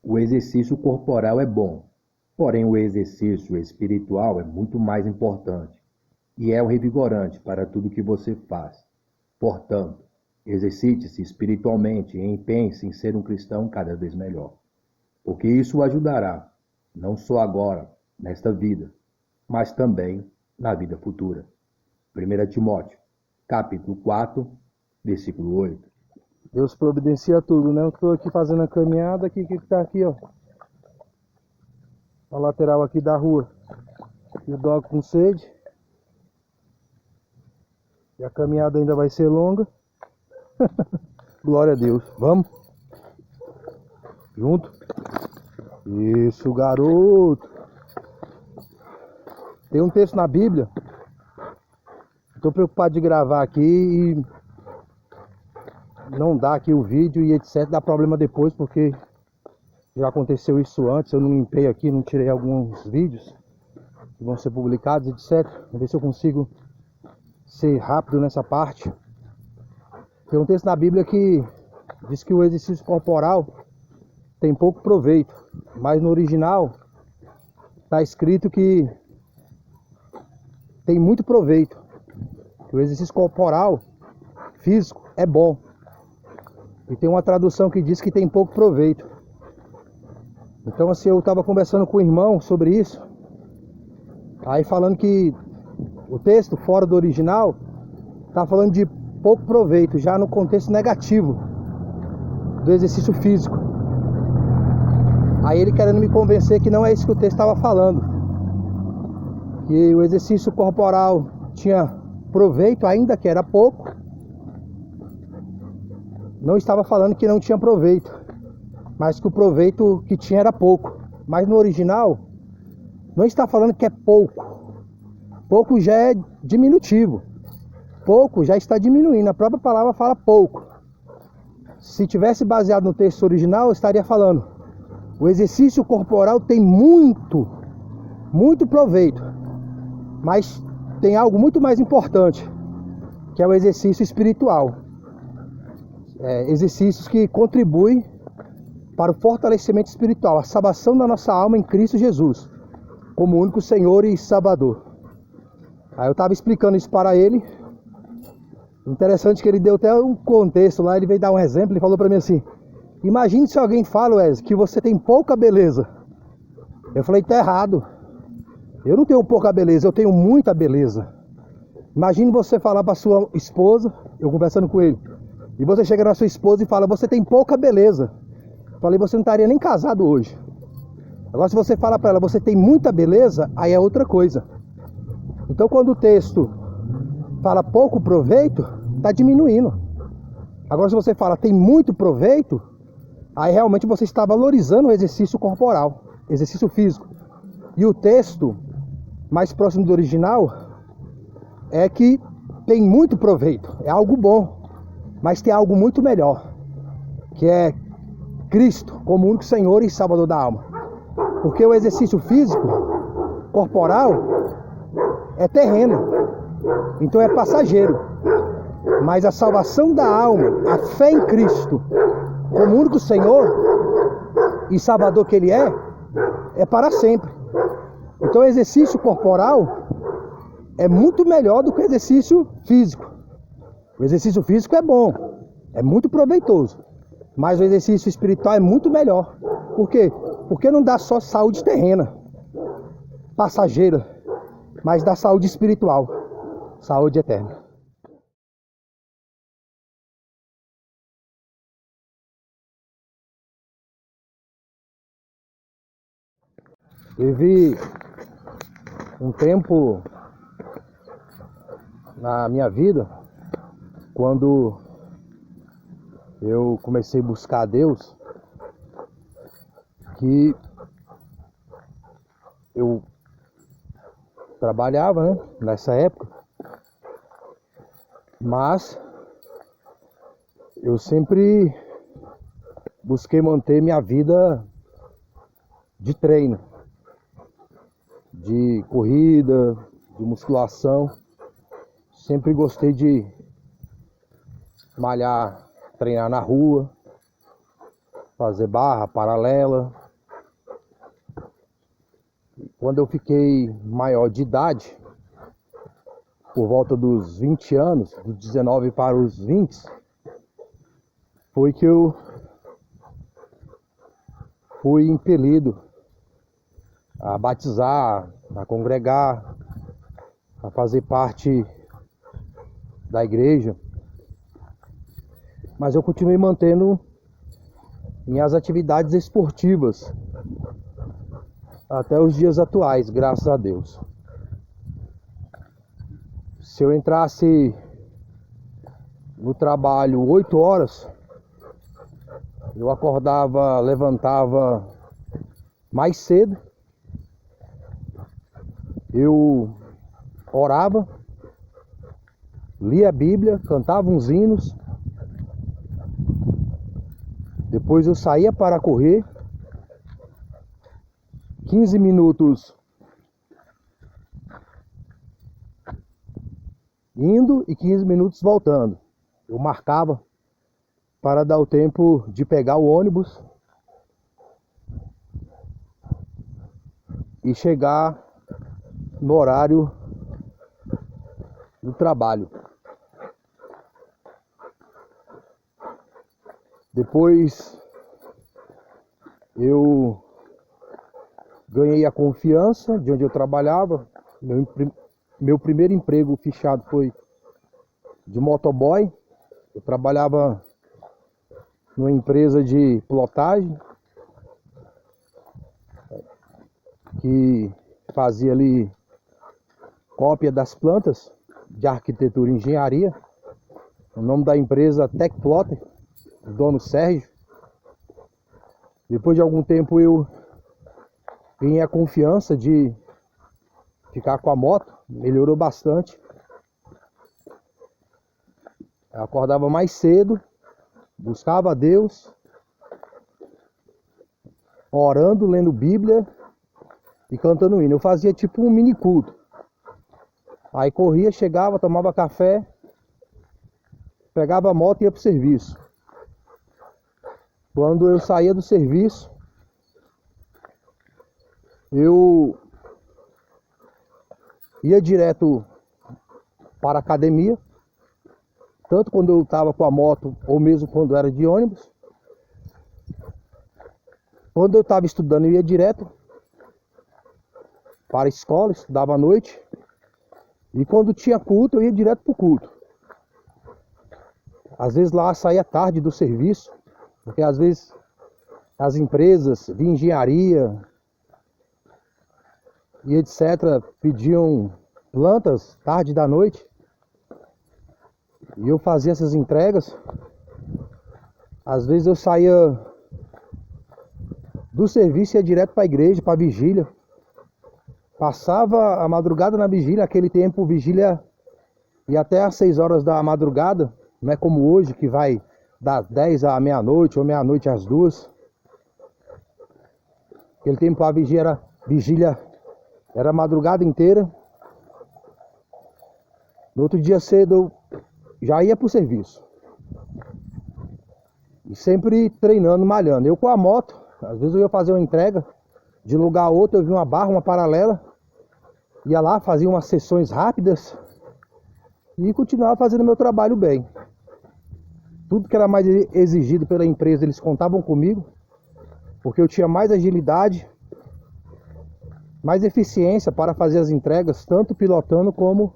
O exercício corporal é bom, porém o exercício espiritual é muito mais importante e é o revigorante para tudo que você faz. Portanto, exercite-se espiritualmente e empenhe-se em ser um cristão cada vez melhor, porque isso o ajudará, não só agora, nesta vida, mas também na vida futura. 1 Timóteo, capítulo 4, versículo 8. Deus providencia tudo, né? Eu tô aqui fazendo a caminhada aqui, que tá aqui, ó. A lateral aqui da rua. E o dog com sede. E a caminhada ainda vai ser longa. Glória a Deus. Vamos? Junto? Isso, garoto. Tem um texto na Bíblia. Tô preocupado de gravar aqui e não dá aqui o vídeo e etc. Dá problema depois, porque já aconteceu isso antes. Eu não limpei aqui, não tirei alguns vídeos que vão ser publicados, etc. Vamos ver se eu consigo ser rápido nessa parte. Tem um texto na Bíblia que diz que o exercício corporal tem pouco proveito, mas no original está escrito que tem muito proveito. O exercício corporal físico é bom. E tem uma tradução que diz que tem pouco proveito. Então, assim, eu estava conversando com o irmão sobre isso. Aí falando que o texto, fora do original, está falando de pouco proveito, já no contexto negativo do exercício físico. Aí ele querendo me convencer que não é isso que o texto estava falando. Que o exercício corporal tinha proveito, ainda que era pouco. Não estava falando que não tinha proveito, mas que o proveito que tinha era pouco. Mas no original, não está falando que é pouco. Pouco já é diminutivo. Pouco já está diminuindo. A própria palavra fala pouco. Se tivesse baseado no texto original, eu estaria falando: o exercício corporal tem muito proveito. Mas tem algo muito mais importante, que é o exercício espiritual. Exercícios que contribuem para o fortalecimento espiritual, a salvação da nossa alma em Cristo Jesus, como único Senhor e Salvador. Aí eu estava explicando isso para ele. Interessante que ele deu até um contexto lá, ele veio dar um exemplo, ele falou para mim assim: imagine se alguém fala, Wesley, que você tem pouca beleza. Eu falei: tá errado. Eu não tenho pouca beleza, eu tenho muita beleza. Imagine você falar para sua esposa, eu conversando com ele, e você chega na sua esposa e fala: você tem pouca beleza. Eu falei: você não estaria nem casado hoje. Agora, se você fala para ela: você tem muita beleza, aí é outra coisa. Então, quando o texto fala pouco proveito, está diminuindo. Agora, se você fala tem muito proveito, aí realmente você está valorizando o exercício corporal, exercício físico. E o texto mais próximo do original é que tem muito proveito, é algo bom. Mas tem algo muito melhor, que é Cristo como único Senhor e Salvador da alma. Porque o exercício físico, corporal, é terreno, então é passageiro. Mas a salvação da alma, a fé em Cristo como único Senhor e Salvador que Ele é para sempre. Então o exercício corporal é muito melhor do que o exercício físico. O exercício físico é bom, é muito proveitoso, mas o exercício espiritual é muito melhor. Por quê? Porque não dá só saúde terrena, passageira, mas dá saúde espiritual, saúde eterna. Teve um tempo na minha vida, quando eu comecei a buscar a Deus, que eu trabalhava, né, nessa época, mas eu sempre busquei manter minha vida de treino, de corrida, de musculação. Sempre gostei de malhar, treinar na rua. fazer barra, paralela. Quando eu fiquei maior de idade, por volta dos 20 anos, dos 19 para os 20, foi que eu fui impelido a batizar, a congregar, a fazer parte da igreja. Mas eu continuei mantendo minhas atividades esportivas até os dias atuais, graças a Deus. Se eu entrasse no trabalho 8 horas, eu acordava, levantava mais cedo, eu orava, lia a Bíblia, cantava uns hinos, depois eu saía para correr, 15 minutos indo e 15 minutos voltando. Eu marcava para dar o tempo de pegar o ônibus e chegar no horário do trabalho. Depois eu ganhei a confiança de onde eu trabalhava. Meu primeiro emprego fichado foi de motoboy. Eu trabalhava numa empresa de plotagem que fazia ali cópia das plantas de arquitetura e engenharia. O nome da empresa Tech Plotter, o dono Sérgio. Depois de algum tempo eu ganhei a confiança de ficar com a moto, melhorou bastante. Eu acordava mais cedo, buscava a Deus, orando, lendo Bíblia e cantando hino. Eu fazia tipo um mini culto. Aí corria, chegava, tomava café, pegava a moto e ia pro serviço. Quando eu saía do serviço, eu ia direto para a academia, tanto quando eu estava com a moto ou mesmo quando era de ônibus. Quando eu estava estudando, eu ia direto para a escola, estudava à noite. E quando tinha culto, eu ia direto para o culto. Às vezes lá saía tarde do serviço, porque às vezes as empresas de engenharia e etc. pediam plantas tarde da noite. E eu fazia essas entregas. Às vezes eu saía do serviço e ia direto para a igreja, para a vigília. Passava a madrugada na vigília. Naquele tempo, vigília ia até às 6 horas da madrugada. Não é como hoje, que vai das 10 à meia-noite ou meia-noite às 2. Naquele tempo a vigília era a madrugada inteira. No outro dia cedo eu já ia para o serviço. E sempre treinando, malhando. Eu com a moto, às vezes eu ia fazer uma entrega de lugar a outro, eu vi uma barra, uma paralela. Ia lá, fazia umas sessões rápidas e continuava fazendo meu trabalho bem. Tudo que era mais exigido pela empresa, eles contavam comigo, porque eu tinha mais agilidade, mais eficiência para fazer as entregas, tanto pilotando como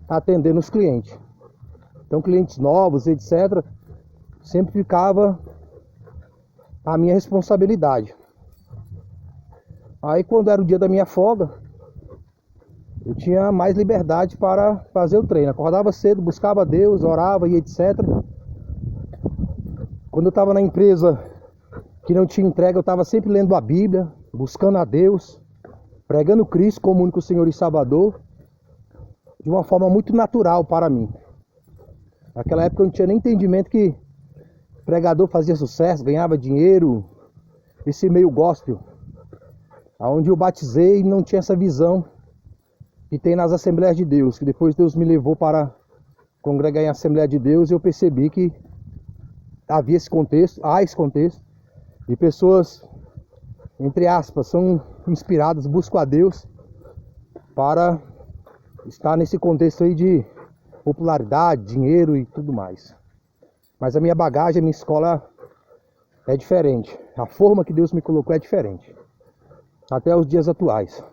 atendendo os clientes. Então, clientes novos, etc., sempre ficava a minha responsabilidade. Aí, quando era o dia da minha folga, eu tinha mais liberdade para fazer o treino. Acordava cedo, buscava Deus, orava e etc. Quando eu estava na empresa que não tinha entrega, eu estava sempre lendo a Bíblia, buscando a Deus, pregando Cristo como único Senhor e Salvador, de uma forma muito natural para mim. Naquela época eu não tinha nem entendimento que pregador fazia sucesso, ganhava dinheiro, esse meio gospel, onde eu batizei e não tinha essa visão que tem nas Assembleias de Deus, que depois Deus me levou para congregar em Assembleia de Deus e eu percebi que havia esse contexto, há esse contexto, E pessoas, entre aspas, são inspiradas, buscam a Deus para estar nesse contexto aí de popularidade, dinheiro e tudo mais. Mas a minha bagagem, a minha escola é diferente. A forma que Deus me colocou é diferente. Até os dias atuais.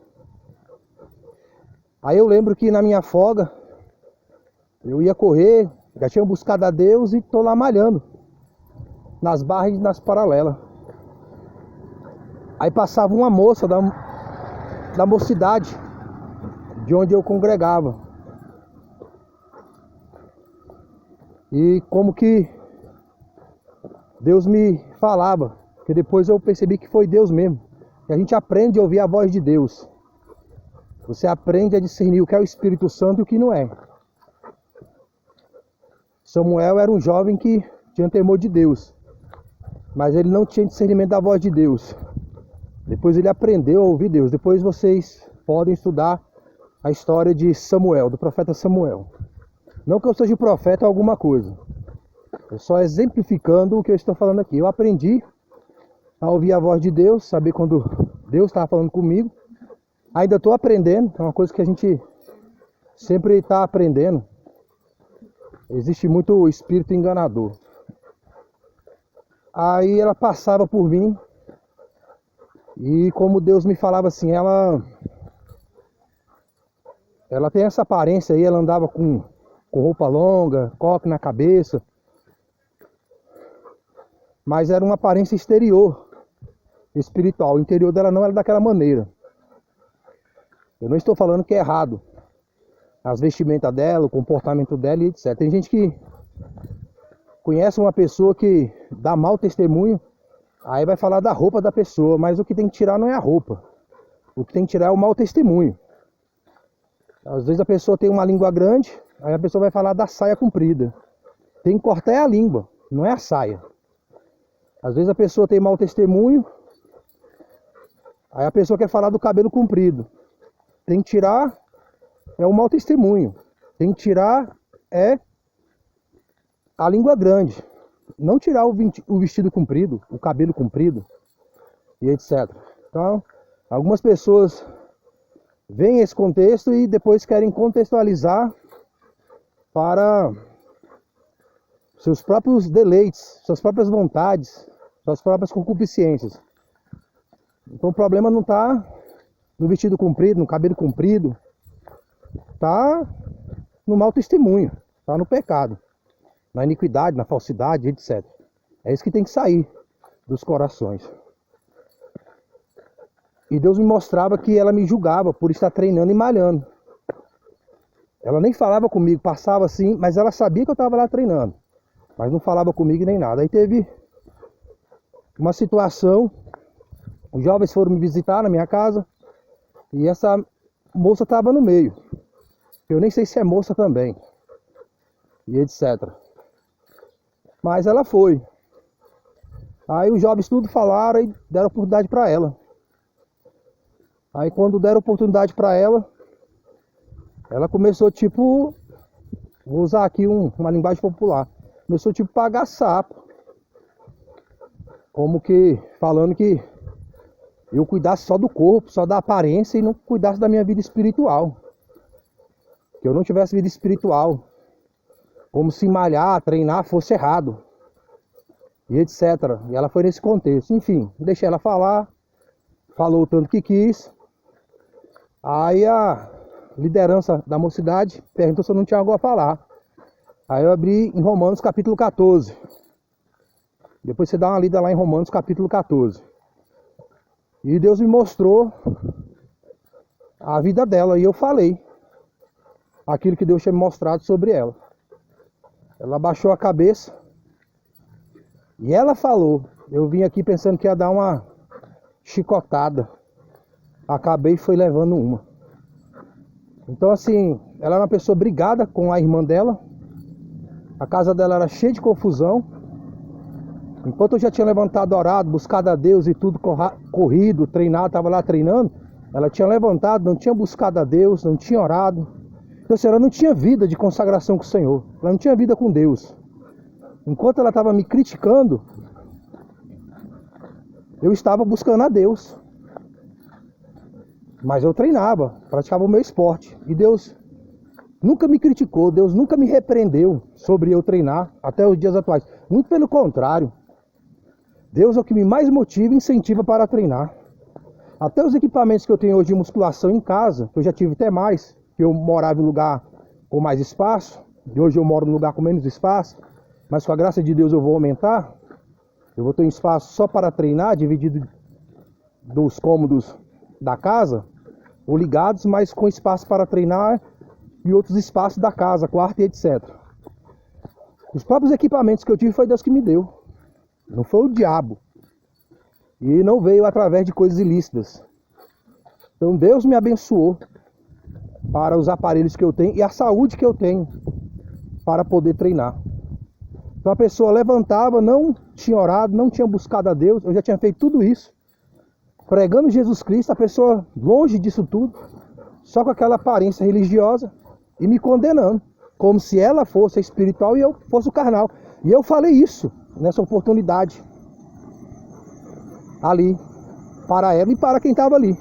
Aí eu lembro que na minha folga, eu ia correr, já tinha buscado a Deus e tô lá malhando. Nas barras e nas paralelas. Aí passava uma moça da mocidade, de onde eu congregava. E como que Deus me falava, que depois eu percebi que foi Deus mesmo. E a gente aprende a ouvir a voz de Deus. Você aprende a discernir o que é o Espírito Santo e o que não é. Samuel era um jovem que tinha temor de Deus, mas ele não tinha discernimento da voz de Deus. Depois ele aprendeu a ouvir Deus. Depois vocês podem estudar a história de Samuel, do profeta Samuel. Não que eu seja profeta ou alguma coisa. Eu só exemplificando o que eu estou falando aqui. Eu aprendi a ouvir a voz de Deus, saber quando Deus estava falando comigo. Ainda estou aprendendo, é uma coisa que a gente sempre está aprendendo. Existe muito espírito enganador. Aí ela passava por mim e como Deus me falava assim, ela tem essa aparência aí, ela andava com roupa longa, coque na cabeça, mas era uma aparência exterior, espiritual. O interior dela não era daquela maneira. Eu não estou falando que é errado as vestimentas dela, o comportamento dela e etc. Tem gente que conhece uma pessoa que dá mau testemunho, aí vai falar da roupa da pessoa, mas o que tem que tirar não é a roupa. O que tem que tirar é o mau testemunho. Às vezes a pessoa tem uma língua grande, aí a pessoa vai falar da saia comprida. Tem que cortar é a língua, não é a saia. Às vezes a pessoa tem mau testemunho, aí a pessoa quer falar do cabelo comprido. Tem que tirar é o mau testemunho. Tem que tirar é a língua grande. Não tirar o vestido comprido, o cabelo comprido e etc. Então, algumas pessoas veem esse contexto e depois querem contextualizar para seus próprios deleites, suas próprias vontades, suas próprias concupiscências. Então o problema não está no vestido comprido, no cabelo comprido, está no mau testemunho, está no pecado, na iniquidade, na falsidade, etc. É isso que tem que sair dos corações. E Deus me mostrava que ela me julgava por estar treinando e malhando. Ela nem falava comigo, passava assim, mas ela sabia que eu estava lá treinando. Mas não falava comigo nem nada. Aí teve uma situação, os jovens foram me visitar na minha casa, e essa moça estava no meio. Eu nem sei se é moça também, e etc. Mas ela foi. Aí os jovens tudo falaram e deram oportunidade para ela. Aí quando deram oportunidade para ela, ela começou tipo, vou usar aqui uma linguagem popular, começou tipo a pagar sapo. Como que falando que eu cuidasse só do corpo, só da aparência e não cuidasse da minha vida espiritual. Que eu não tivesse vida espiritual. Como se malhar, treinar fosse errado. E etc. E ela foi nesse contexto. Enfim, deixei ela falar. Falou o tanto que quis. Aí a liderança da mocidade perguntou se eu não tinha algo a falar. Aí eu abri em Romanos capítulo 14. Depois você dá uma lida lá em Romanos capítulo 14. E Deus me mostrou a vida dela. E eu falei aquilo que Deus tinha me mostrado sobre ela. Ela baixou a cabeça. E ela falou. Eu vim aqui pensando que ia dar uma chicotada. Acabei e foi levando uma. Então assim, ela era uma pessoa brigada com a irmã dela. A casa dela era cheia de confusão. Enquanto eu já tinha levantado, orado, buscado a Deus e tudo corrido, treinado, estava lá treinando, ela tinha levantado, não tinha buscado a Deus, não tinha orado. Então assim, ela não tinha vida de consagração com o Senhor. Ela não tinha vida com Deus. Enquanto ela estava me criticando, eu estava buscando a Deus. Mas eu treinava, praticava o meu esporte. E Deus nunca me criticou, Deus nunca me repreendeu sobre eu treinar até os dias atuais. Muito pelo contrário. Deus é o que me mais motiva e incentiva para treinar. Até os equipamentos que eu tenho hoje de musculação em casa, que eu já tive até mais, que eu morava em um lugar com mais espaço, e hoje eu moro num lugar com menos espaço, mas com a graça de Deus eu vou aumentar. Eu vou ter um espaço só para treinar, dividido dos cômodos da casa, ou ligados, mas com espaço para treinar e outros espaços da casa, quarto e etc. Os próprios equipamentos que eu tive foi Deus que me deu. Não foi o diabo. E não veio através de coisas ilícitas. Então Deus me abençoou para os aparelhos que eu tenho e a saúde que eu tenho para poder treinar. Então a pessoa levantava, não tinha orado, não tinha buscado a Deus, eu já tinha feito tudo isso, pregando Jesus Cristo, a pessoa longe disso tudo, só com aquela aparência religiosa e me condenando, como se ela fosse a espiritual e eu fosse o carnal. E eu falei isso nessa oportunidade, ali, para ela e para quem estava ali.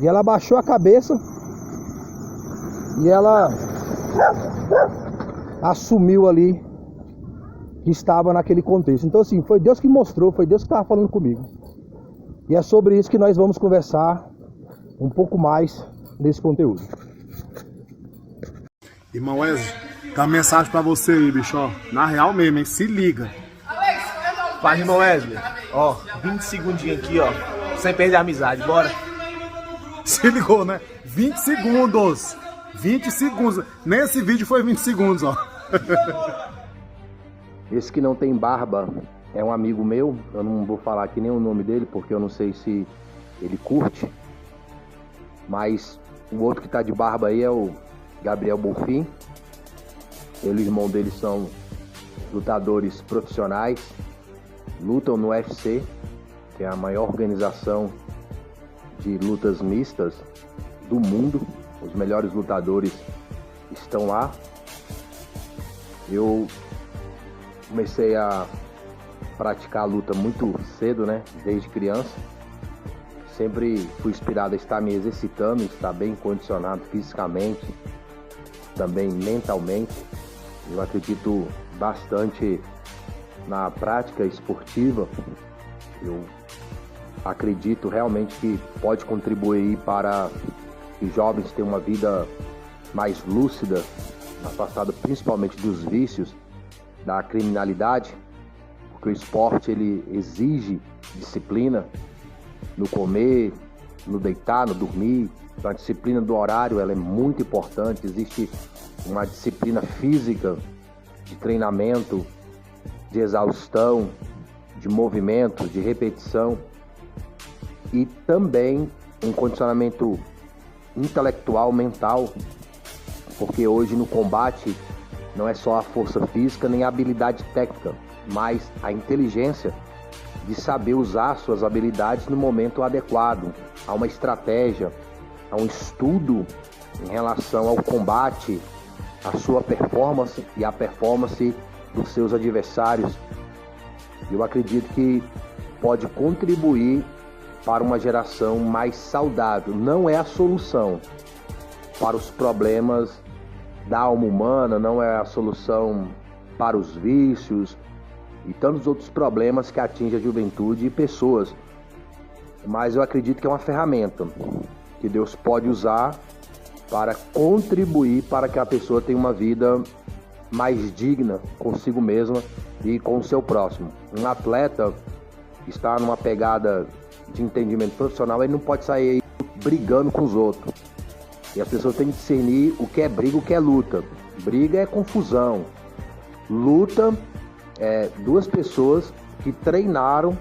E ela abaixou a cabeça e ela assumiu ali que estava naquele contexto. Então assim, foi Deus que mostrou, foi Deus que estava falando comigo. E é sobre isso que nós vamos conversar um pouco mais nesse conteúdo. Irmão Wesley, tem uma mensagem pra você aí, bicho, ó. Na real mesmo, hein? Se liga. Faz, irmão Wesley. Ó, 20 segundinhos aqui, ó. Sem perder a amizade, bora. Se ligou, né? 20 segundos. 20 segundos. Nesse vídeo foi 20 segundos, ó. Esse que não tem barba é um amigo meu. Eu não vou falar aqui nem o nome dele, porque eu não sei se ele curte. Mas o outro que tá de barba aí é o Gabriel Bonfim. Ele e o irmão dele são lutadores profissionais. Lutam no UFC, que é a maior organização de lutas mistas do mundo. Os melhores lutadores estão lá. Eu comecei a praticar a luta muito cedo, né? Desde criança. Sempre fui inspirado a estar me exercitando, estar bem condicionado fisicamente, também mentalmente. Eu acredito bastante na prática esportiva. Eu acredito realmente que pode contribuir para que os jovens tenham uma vida mais lúcida, afastada principalmente dos vícios, da criminalidade, porque o esporte ele exige disciplina no comer, no deitar, no dormir. Então a disciplina do horário ela é muito importante. Existe uma disciplina física de treinamento, de exaustão, de movimento, de repetição e também um condicionamento intelectual, mental, porque hoje no combate não é só a força física nem a habilidade técnica, mas a inteligência de saber usar suas habilidades no momento adequado. Há uma estratégia, há um estudo em relação ao combate, a sua performance e a performance dos seus adversários. Eu acredito que pode contribuir para uma geração mais saudável. Não é a solução para os problemas da alma humana, não é a solução para os vícios e tantos outros problemas que atingem a juventude e pessoas. Mas eu acredito que é uma ferramenta que Deus pode usar para contribuir para que a pessoa tenha uma vida mais digna consigo mesma e com o seu próximo. Um atleta que está numa pegada de entendimento profissional, ele não pode sair aí brigando com os outros. E as pessoas têm que discernir o que é briga e o que é luta. Briga é confusão. Luta é duas pessoas que treinaram,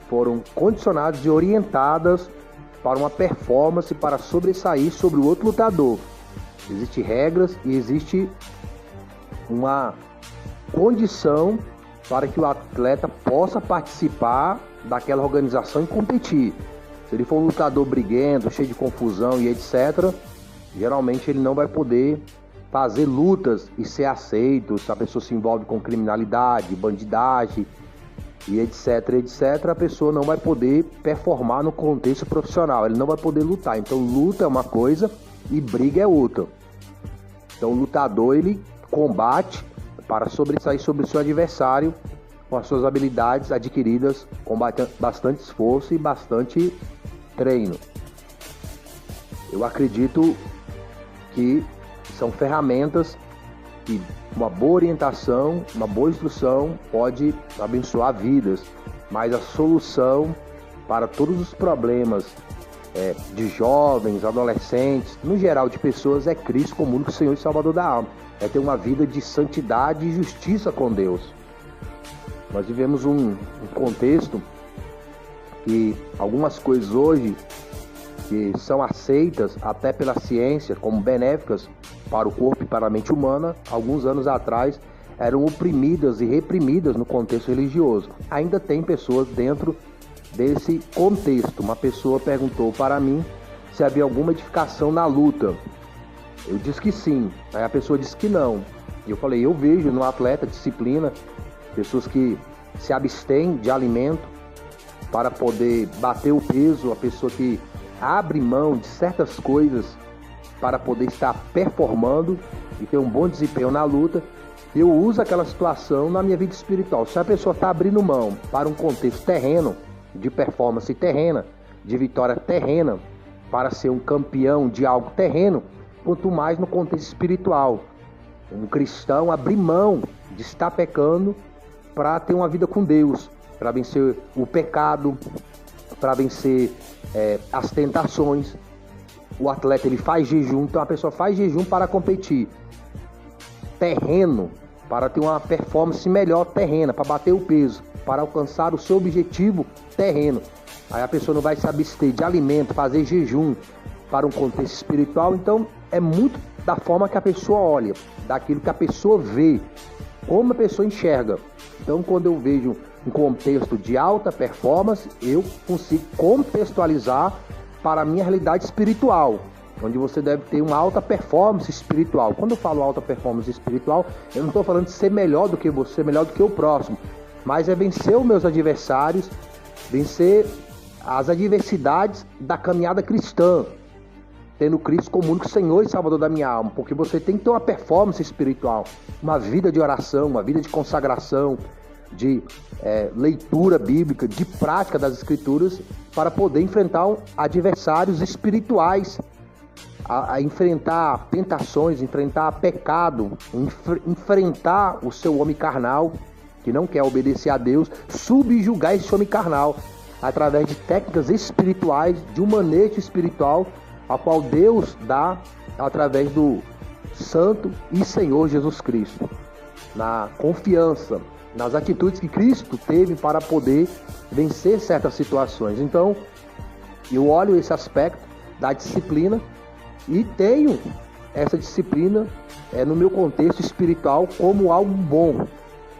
foram condicionadas e orientadas para uma performance, para sobressair sobre o outro lutador. Existem regras e existe uma condição para que o atleta possa participar daquela organização e competir. Se ele for um lutador briguento, cheio de confusão e etc., geralmente ele não vai poder fazer lutas e ser aceito. Se a pessoa se envolve com criminalidade, bandidagem, e etc, etc, a pessoa não vai poder performar no contexto profissional, ele não vai poder lutar. Então luta é uma coisa e briga é outra. Então o lutador, ele combate para sobressair sobre o seu adversário com as suas habilidades adquiridas com bastante esforço e bastante treino. Eu acredito que são ferramentas que uma boa orientação, uma boa instrução pode abençoar vidas, mas a solução para todos os problemas de jovens, adolescentes, no geral de pessoas, é Cristo como único Senhor e Salvador da alma. É ter uma vida de santidade e justiça com Deus. Nós vivemos um contexto que algumas coisas hoje que são aceitas até pela ciência como benéficas para o corpo e para a mente humana, alguns anos atrás eram oprimidas e reprimidas no contexto religioso. Ainda tem pessoas dentro desse contexto. Uma pessoa perguntou para mim se havia alguma edificação na luta. Eu disse que sim, aí a pessoa disse que não. E eu falei, eu vejo no atleta disciplina, pessoas que se abstêm de alimento para poder bater o peso, a pessoa que abre mão de certas coisas para poder estar performando e ter um bom desempenho na luta. Eu uso aquela situação na minha vida espiritual. Se a pessoa está abrindo mão para um contexto terreno, de performance terrena, de vitória terrena, para ser um campeão de algo terreno, quanto mais no contexto espiritual. Um cristão abrir mão de estar pecando para ter uma vida com Deus, para vencer o pecado, para vencer as tentações. O atleta, ele faz jejum, então a pessoa faz jejum para competir. Terreno, para ter uma performance melhor terrena, para bater o peso, para alcançar o seu objetivo terreno. Aí a pessoa não vai se abster de alimento, fazer jejum para um contexto espiritual. Então é muito da forma que a pessoa olha, daquilo que a pessoa vê, como a pessoa enxerga. Então quando eu vejo um contexto de alta performance, eu consigo contextualizar para a minha realidade espiritual, onde você deve ter uma alta performance espiritual. Quando eu falo alta performance espiritual, eu não estou falando de ser melhor do que você, melhor do que o próximo, mas é vencer os meus adversários, vencer as adversidades da caminhada cristã, tendo Cristo como único Senhor e Salvador da minha alma, porque você tem que ter uma performance espiritual, uma vida de oração, uma vida de consagração, de leitura bíblica, de prática das Escrituras, para poder enfrentar adversários espirituais, a enfrentar tentações, enfrentar pecado, enfrentar o seu homem carnal, que não quer obedecer a Deus, subjugar esse homem carnal, através de técnicas espirituais, de um manejo espiritual, a qual Deus dá através do Santo e Senhor Jesus Cristo, na confiança, nas atitudes que Cristo teve para poder vencer certas situações. Então, eu olho esse aspecto da disciplina e tenho essa disciplina no meu contexto espiritual como algo bom.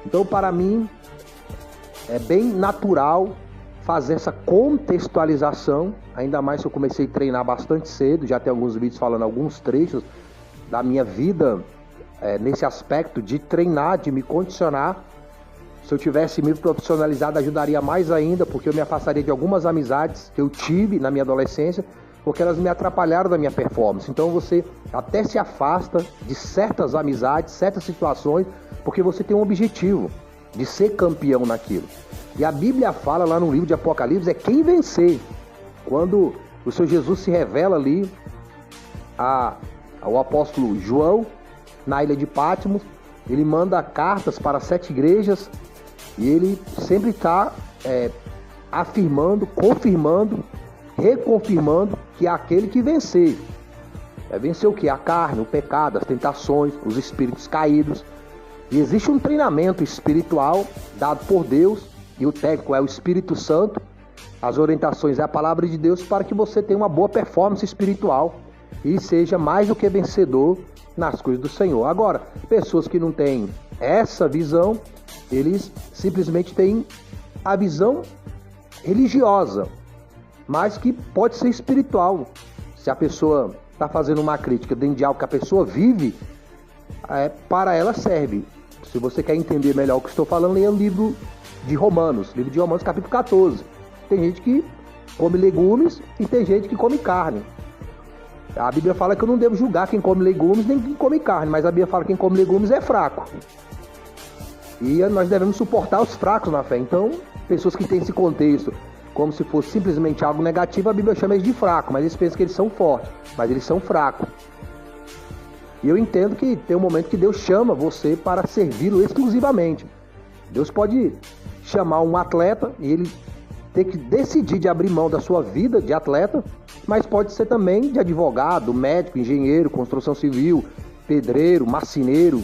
Então, para mim, é bem natural fazer essa contextualização, ainda mais que eu comecei a treinar bastante cedo, já tem alguns vídeos falando alguns trechos da minha vida nesse aspecto de treinar, de me condicionar. Se eu tivesse me profissionalizado, ajudaria mais ainda, porque eu me afastaria de algumas amizades que eu tive na minha adolescência, porque elas me atrapalharam da minha performance. Então você até se afasta de certas amizades, certas situações, porque você tem um objetivo de ser campeão naquilo. E a Bíblia fala lá no livro de Apocalipse, é quem vencer. Quando o Senhor Jesus se revela ali ao apóstolo João, na ilha de Patmos, ele manda cartas para 7 igrejas, e ele sempre está afirmando, confirmando, reconfirmando que é aquele que vencer. Vencer o que? A carne, o pecado, as tentações, os espíritos caídos. E existe um treinamento espiritual dado por Deus, e o técnico é o Espírito Santo. As orientações é a palavra de Deus para que você tenha uma boa performance espiritual e seja mais do que vencedor nas coisas do Senhor. Agora, pessoas que não têm essa visão, eles simplesmente têm a visão religiosa, mas que pode ser espiritual. Se a pessoa está fazendo uma crítica dentro de algo que a pessoa vive, para ela serve. Se você quer entender melhor o que estou falando, leia o livro de Romanos, livro de Romanos, capítulo 14. Tem gente que come legumes e tem gente que come carne. A Bíblia fala que eu não devo julgar quem come legumes nem quem come carne, mas a Bíblia fala que quem come legumes é fraco. E nós devemos suportar os fracos na fé. Então, pessoas que têm esse contexto como se fosse simplesmente algo negativo, a Bíblia chama eles de fraco, mas eles pensam que eles são fortes, mas eles são fracos. E eu entendo que tem um momento que Deus chama você para servi-lo exclusivamente. Deus pode chamar um atleta e ele ter que decidir de abrir mão da sua vida de atleta, mas pode ser também de advogado, médico, engenheiro, construção civil, pedreiro, marceneiro.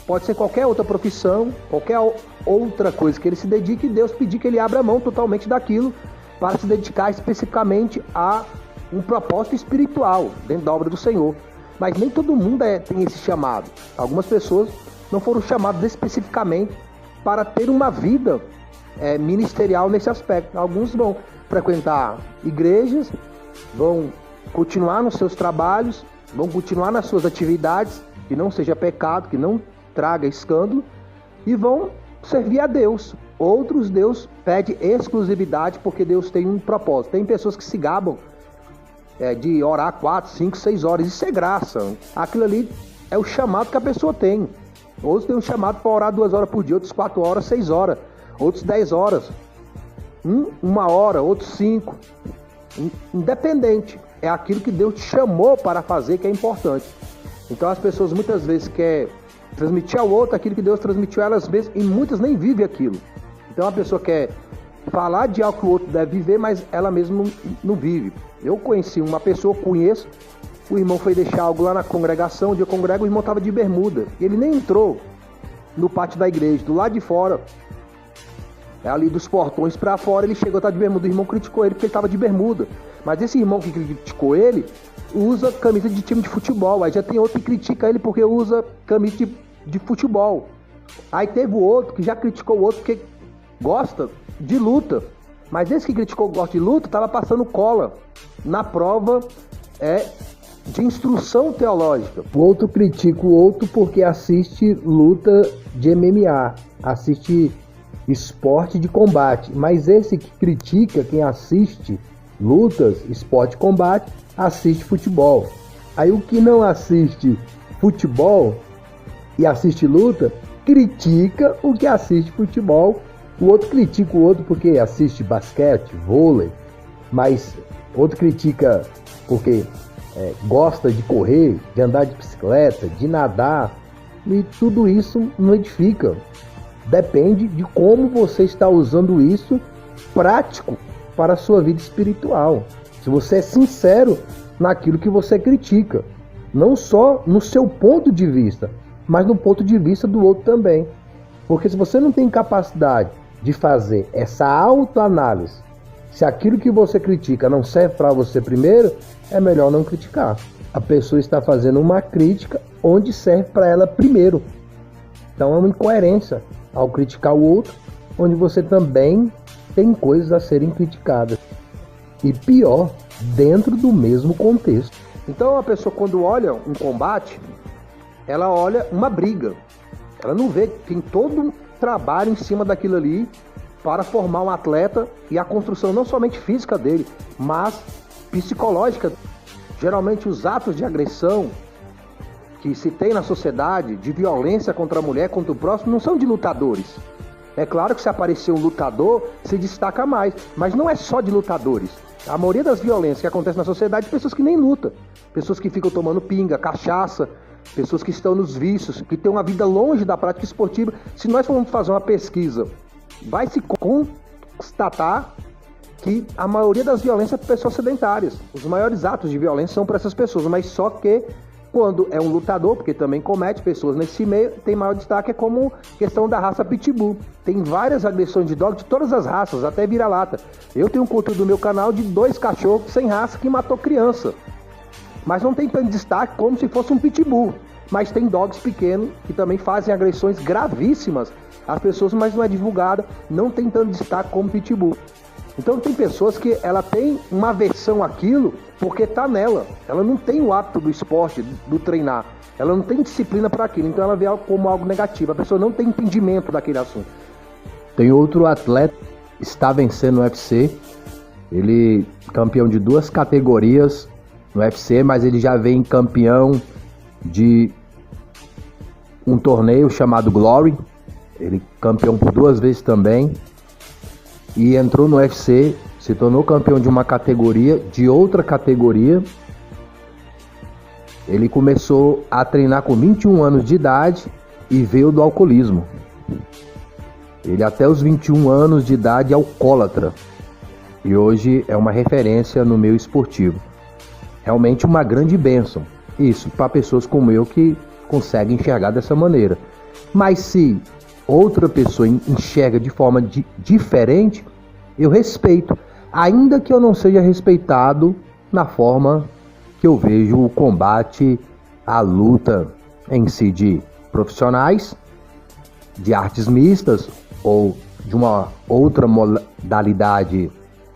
Pode ser qualquer outra profissão, qualquer outra coisa que ele se dedique, e Deus pedir que ele abra mão totalmente daquilo para se dedicar especificamente a um propósito espiritual dentro da obra do Senhor. Mas nem todo mundo tem esse chamado. Algumas pessoas não foram chamadas especificamente para ter uma vida ministerial nesse aspecto. Alguns vão frequentar igrejas, vão continuar nos seus trabalhos, vão continuar nas suas atividades, que não seja pecado, que não traga escândalo, e vão servir a Deus. Outros, Deus pede exclusividade porque Deus tem um propósito. Tem pessoas que se gabam de orar 4, 5, 6 horas. Isso é graça. Aquilo ali é o chamado que a pessoa tem. Outros têm um chamado para orar 2 horas por dia, outros 4 horas, 6 horas, outros 10 horas, 1 hora, outros 5. Independente. É aquilo que Deus te chamou para fazer que é importante. Então as pessoas muitas vezes querem transmitir ao outro aquilo que Deus transmitiu a elas mesmas, e muitas nem vivem aquilo. Então a pessoa quer falar de algo que o outro deve viver, mas ela mesma não vive. Eu conheci uma pessoa, conheço, o irmão foi deixar algo lá na congregação, onde eu congrego, o irmão estava de bermuda. Ele nem entrou no pátio da igreja, do lado de fora, ali dos portões para fora, ele chegou a estar de bermuda. O irmão criticou ele porque ele estava de bermuda. Mas esse irmão que criticou ele usa camisa de time de futebol. Aí já tem outro que critica ele porque usa camisa de futebol. Aí teve o outro que já criticou o outro porque gosta de luta. Mas esse que criticou o gosta de luta estava passando cola na prova de instrução teológica. O outro critica o outro porque assiste luta de MMA, assiste esporte de combate. Mas esse que critica quem assiste lutas, esporte de combate, assiste futebol. Aí o que não assiste futebol e assiste luta, critica o que assiste futebol. O outro critica o outro porque assiste basquete, vôlei, mas outro critica porque gosta de correr, de andar de bicicleta, de nadar, e tudo isso não edifica. Depende de como você está usando isso prático para a sua vida espiritual. Se você é sincero naquilo que você critica, não só no seu ponto de vista, mas no ponto de vista do outro também. Porque se você não tem capacidade de fazer essa autoanálise, se aquilo que você critica não serve para você primeiro, é melhor não criticar. A pessoa está fazendo uma crítica onde serve para ela primeiro. Então é uma incoerência ao criticar o outro, onde você também tem coisas a serem criticadas. E pior, dentro do mesmo contexto. Então a pessoa, quando olha um combate, ela olha uma briga. Ela não vê que tem todo um trabalho em cima daquilo ali para formar um atleta, e a construção não somente física dele, mas psicológica. Geralmente os atos de agressão que se tem na sociedade, de violência contra a mulher, contra o próximo, não são de lutadores. É claro que se aparecer um lutador, se destaca mais, mas não é só de lutadores. A maioria das violências que acontecem na sociedade é de pessoas que nem lutam, pessoas que ficam tomando pinga, cachaça, pessoas que estão nos vícios, que têm uma vida longe da prática esportiva. Se nós formos fazer uma pesquisa, vai se constatar que a maioria das violências é para pessoas sedentárias. Os maiores atos de violência são para essas pessoas, mas só que quando é um lutador, porque também comete pessoas nesse meio, tem maior destaque, é como questão da raça Pitbull. Tem várias agressões de dog de todas as raças, até vira-lata. Eu tenho um conteúdo no meu canal de 2 cachorros sem raça que matou criança. Mas não tem tanto destaque como se fosse um Pitbull. Mas tem dogs pequenos que também fazem agressões gravíssimas às pessoas, mas não é divulgada, não tem tanto destaque como Pitbull. Então tem pessoas que ela tem uma aversão àquilo porque está nela. Ela não tem o hábito do esporte, do treinar. Ela não tem disciplina para aquilo, então ela vê algo como algo negativo. A pessoa não tem entendimento daquele assunto. Tem outro atleta que está vencendo no UFC. Ele campeão de 2 categorias no UFC, mas ele já vem campeão de um torneio chamado Glory. Ele campeão por 2 vezes também. E entrou no UFC, se tornou campeão de uma categoria, de outra categoria. Ele começou a treinar com 21 anos de idade e veio do alcoolismo. Ele até os 21 anos de idade é alcoólatra. E hoje é uma referência no meio esportivo. Realmente uma grande bênção. Isso para pessoas como eu que conseguem enxergar dessa maneira. Mas se outra pessoa enxerga de forma diferente, eu respeito. Ainda que eu não seja respeitado na forma que eu vejo o combate, a luta em si de profissionais, de artes mistas ou de uma outra modalidade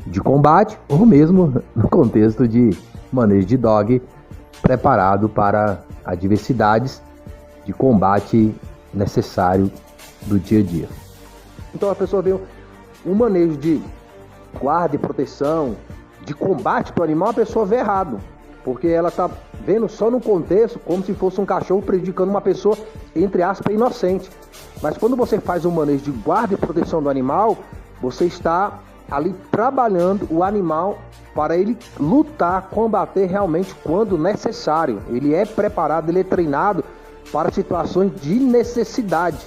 de combate, ou mesmo no contexto de manejo de dog preparado para adversidades de combate necessário do dia a dia. Então a pessoa vê um manejo de guarda e proteção, de combate para o animal, a pessoa vê errado. Porque ela está vendo só no contexto como se fosse um cachorro prejudicando uma pessoa, entre aspas, inocente. Mas quando você faz um manejo de guarda e proteção do animal, você está ali trabalhando o animal para ele lutar, combater realmente quando necessário. Ele é preparado, ele é treinado para situações de necessidade,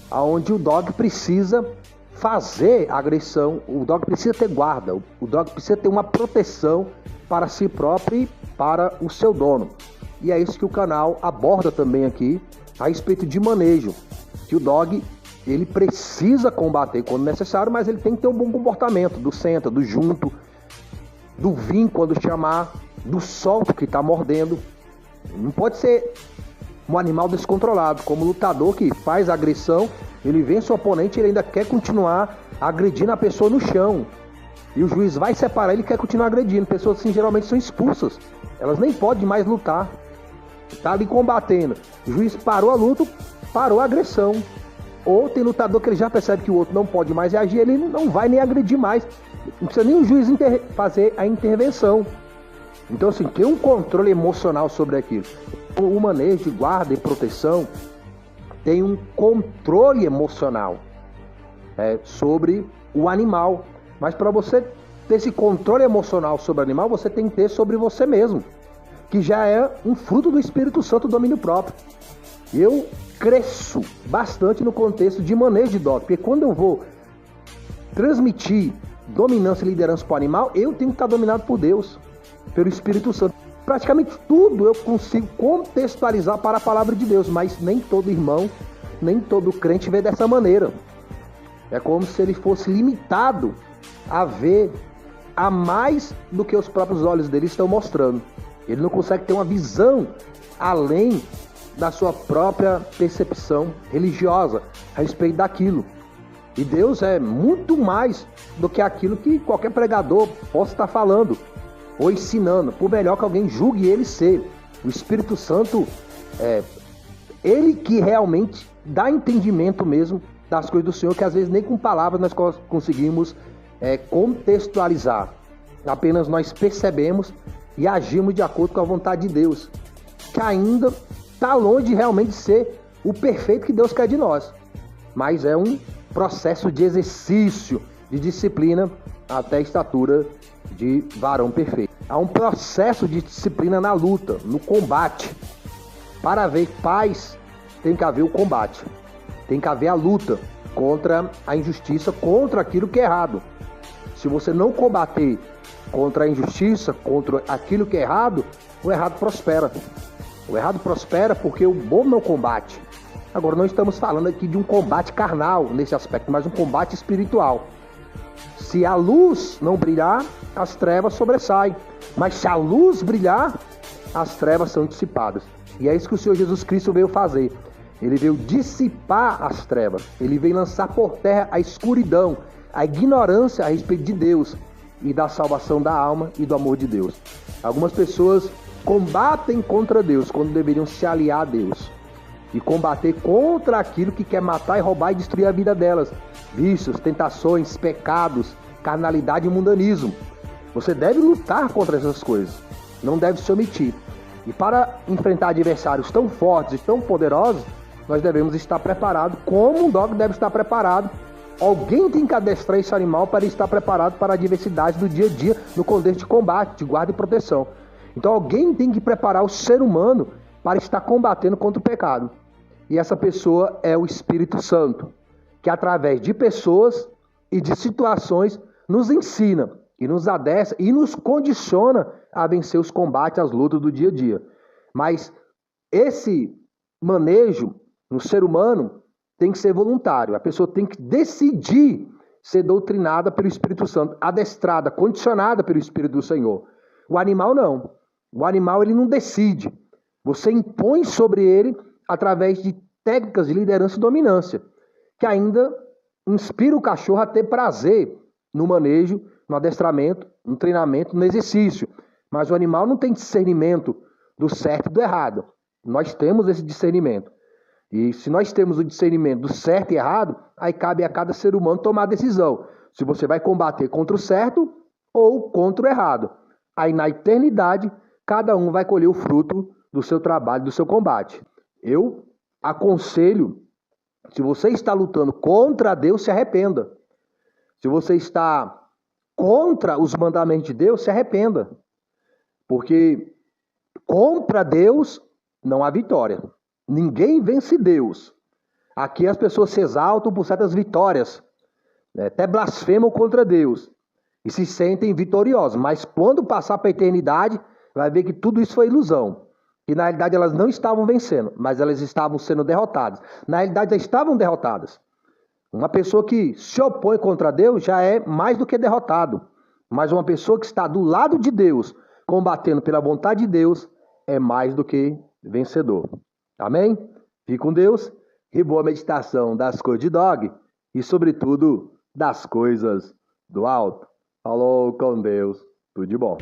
onde o dog precisa fazer agressão, o dog precisa ter guarda, o dog precisa ter uma proteção para si próprio e para o seu dono. E é isso que o canal aborda também aqui, a respeito de manejo, que o dog ele precisa combater quando necessário, mas ele tem que ter um bom comportamento, do senta, do junto, do vir quando chamar, do solto que está mordendo. Não pode ser um animal descontrolado, como o lutador que faz agressão, ele vence o oponente e ele ainda quer continuar agredindo a pessoa no chão. E o juiz vai separar, ele quer continuar agredindo. Pessoas assim geralmente são expulsas. Elas nem podem mais lutar. Tá ali combatendo. O juiz parou a luta, parou a agressão. Ou tem lutador que ele já percebe que o outro não pode mais reagir, ele não vai nem agredir mais. Não precisa nem o juiz fazer a intervenção. Então assim, tem um controle emocional sobre aquilo. O manejo de guarda e proteção tem um controle emocional sobre o animal. Mas para você ter esse controle emocional sobre o animal, você tem que ter sobre você mesmo, que já é um fruto do Espírito Santo, domínio próprio. Eu cresço bastante no contexto de manejo de dog, porque quando eu vou transmitir dominância e liderança para o animal, eu tenho que estar dominado por Deus, pelo Espírito Santo. Praticamente tudo eu consigo contextualizar para a palavra de Deus, mas nem todo irmão, nem todo crente vê dessa maneira. É como se ele fosse limitado a ver a mais do que os próprios olhos dele estão mostrando. Ele não consegue ter uma visão além da sua própria percepção religiosa a respeito daquilo. E Deus é muito mais do que aquilo que qualquer pregador possa estar falando ou ensinando, por melhor que alguém julgue ele ser. O Espírito Santo ele que realmente dá entendimento mesmo das coisas do Senhor, que às vezes nem com palavras nós conseguimos contextualizar. Apenas nós percebemos e agimos de acordo com a vontade de Deus, que ainda está longe de realmente ser o perfeito que Deus quer de nós. Mas é um processo de exercício, de disciplina, até a estatura de varão perfeito. Há um processo de disciplina na luta, no combate. Para haver paz, tem que haver o combate. Tem que haver a luta contra a injustiça, contra aquilo que é errado. Se você não combater contra a injustiça, contra aquilo que é errado, o errado prospera. O errado prospera porque o bom não combate. Agora, não estamos falando aqui de um combate carnal nesse aspecto, mas um combate espiritual. Se a luz não brilhar, as trevas sobressaem. Mas se a luz brilhar, as trevas são dissipadas. E é isso que o Senhor Jesus Cristo veio fazer. Ele veio dissipar as trevas. Ele veio lançar por terra a escuridão, a ignorância a respeito de Deus e da salvação da alma e do amor de Deus. Algumas pessoas combatem contra Deus quando deveriam se aliar a Deus e combater contra aquilo que quer matar e roubar e destruir a vida delas. vícios, tentações, pecados, carnalidade e mundanismo. Você deve lutar contra essas coisas, não deve se omitir. E para enfrentar adversários tão fortes e tão poderosos, nós devemos estar preparados, como um dog deve estar preparado. Alguém tem que adestrar esse animal para estar preparado para a adversidade do dia a dia, no contexto de combate, de guarda e proteção. Então alguém tem que preparar o ser humano para estar combatendo contra o pecado. E essa pessoa é o Espírito Santo, que através de pessoas e de situações nos ensina e nos adestra e nos condiciona a vencer os combates, as lutas do dia a dia. Mas esse manejo no ser humano tem que ser voluntário. A pessoa tem que decidir ser doutrinada pelo Espírito Santo, adestrada, condicionada pelo Espírito do Senhor. O animal não. O animal ele não decide. Você impõe sobre ele através de técnicas de liderança e dominância, que ainda inspira o cachorro a ter prazer no manejo, no adestramento, no treinamento, no exercício. Mas o animal não tem discernimento do certo e do errado. Nós temos esse discernimento. E se nós temos o discernimento do certo e errado, aí cabe a cada ser humano tomar a decisão. Se você vai combater contra o certo ou contra o errado. Aí na eternidade, cada um vai colher o fruto do seu trabalho, do seu combate. Eu aconselho, se você está lutando contra Deus, se arrependa. Se você está contra os mandamentos de Deus, se arrependa. Porque contra Deus não há vitória. Ninguém vence Deus. Aqui as pessoas se exaltam por certas vitórias, né? Até blasfemam contra Deus e se sentem vitoriosas. Mas quando passar para a eternidade, vai ver que tudo isso foi ilusão. E na realidade elas não estavam vencendo, mas elas estavam sendo derrotadas. Na realidade já estavam derrotadas. Uma pessoa que se opõe contra Deus já é mais do que derrotado. Mas uma pessoa que está do lado de Deus, combatendo pela vontade de Deus, é mais do que vencedor. Amém? Fique com Deus e boa meditação das coisas de dog e, sobretudo, das coisas do alto. Falou com Deus. Tudo de bom.